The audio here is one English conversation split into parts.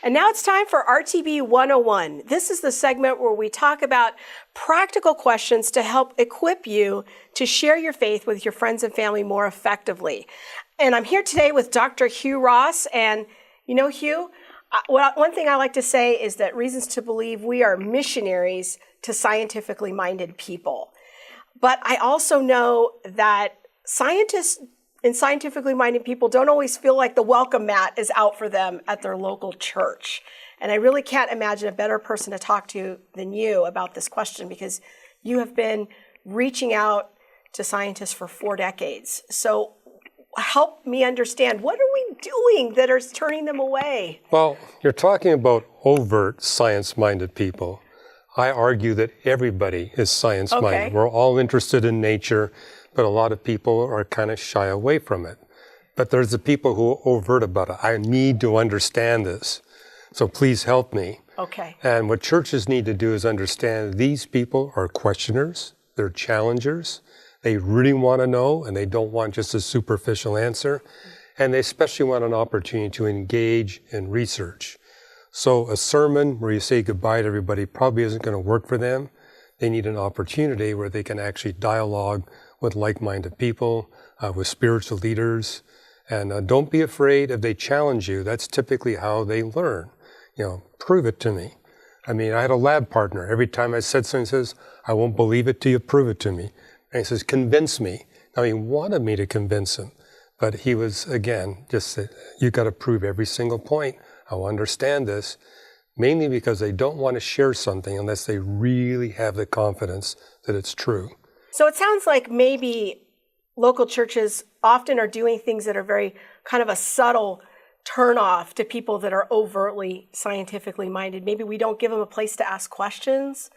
And now it's time for RTB 101. This is the segment where we talk about practical questions to help equip you to share your faith with your friends and family more effectively. And I'm here today with Dr. Hugh Ross. And you know, Hugh, one thing I like to say is that Reasons to Believe we are missionaries to scientifically minded people. But I also know that scientists and scientifically minded people don't always feel like the welcome mat is out for them at their local church. And I really can't imagine a better person to talk to than you about this question, because you have been reaching out to scientists for 4 decades. So help me understand, what are we doing that is turning them away? Well, you're talking about overt science-minded people. I argue that everybody is science-minded. Okay. We're all interested in nature, but a lot of people are kind of shy away from it. But there's the people who are overt about it. I need to understand this, so please help me. Okay. And what churches need to do is understand these people are questioners, they're challengers, they really want to know, and they don't want just a superficial answer, and they especially want an opportunity to engage in research. So a sermon where you say goodbye to everybody probably isn't going to work for them. They need an opportunity where they can actually dialogue with like-minded people, with spiritual leaders. And don't be afraid if they challenge you. That's typically how they learn. You know, prove it to me. I mean, I had a lab partner. Every time I said something, he says, I won't believe it till you prove it to me. And he says, convince me. Now, he wanted me to convince him. But he was, again, just said, you got to prove every single point. I understand this. Mainly because they don't want to share something unless they really have the confidence that it's true. So it sounds like maybe local churches often are doing things that are very kind of a subtle turnoff to people that are overtly scientifically minded. Maybe we don't give them a place to ask questions.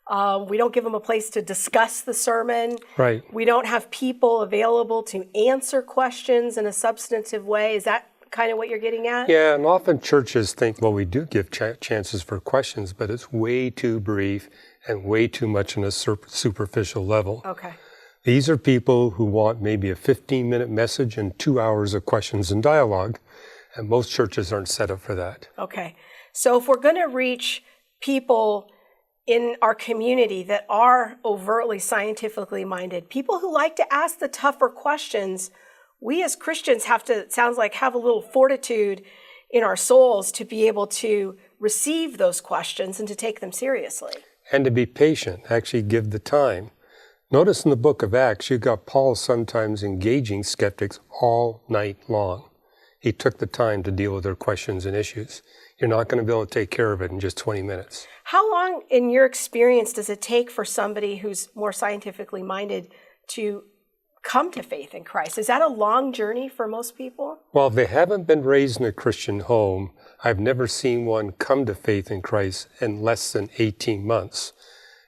We don't give them a place to discuss the sermon. Right. We don't have people available to answer questions in a substantive way. Is that kind of what you're getting at? Yeah, and often churches think, well, we do give chances for questions, but it's way too brief and way too much on a superficial level. Okay. These are people who want maybe a 15-minute message and 2 hours of questions and dialogue, and most churches aren't set up for that. Okay. So if we're going to reach people in our community that are overtly scientifically minded, people who like to ask the tougher questions, we as Christians have to, it sounds like, have a little fortitude in our souls to be able to receive those questions and to take them seriously. And to be patient, actually give the time. Notice in the book of Acts, you got Paul sometimes engaging skeptics all night long. He took the time to deal with their questions and issues. You're not going to be able to take care of it in just 20 minutes. How long, in your experience, does it take for somebody who's more scientifically minded to come to faith in Christ? Is that a long journey for most people? Well, if they haven't been raised in a Christian home, I've never seen one come to faith in Christ in less than 18 months.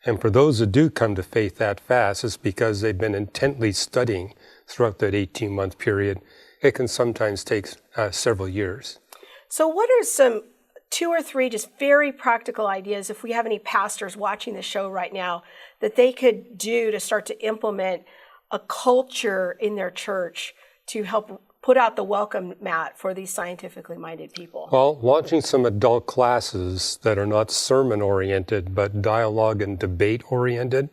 And for those who do come to faith that fast, it's because they've been intently studying throughout that 18-month period. It can sometimes take several years. So what are some 2 or 3 just very practical ideas, if we have any pastors watching the show right now, that they could do to start to implement a culture in their church to help put out the welcome mat for these scientifically minded people? Well, launching some adult classes that are not sermon-oriented, but dialogue and debate-oriented,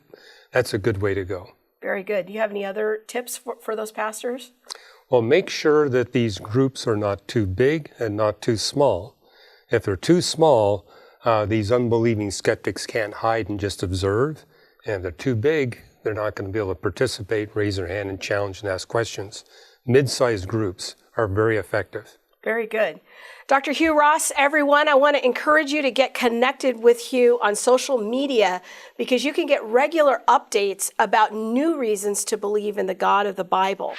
that's a good way to go. Very good. Do you have any other tips for those pastors? Well, make sure that these groups are not too big and not too small. If they're too small, these unbelieving skeptics can't hide and just observe. And if they're too big, they're not going to be able to participate, raise their hand, and challenge and ask questions. Mid-sized groups are very effective. Very good. Dr. Hugh Ross, everyone, I want to encourage you to get connected with Hugh on social media, because you can get regular updates about new reasons to believe in the God of the Bible.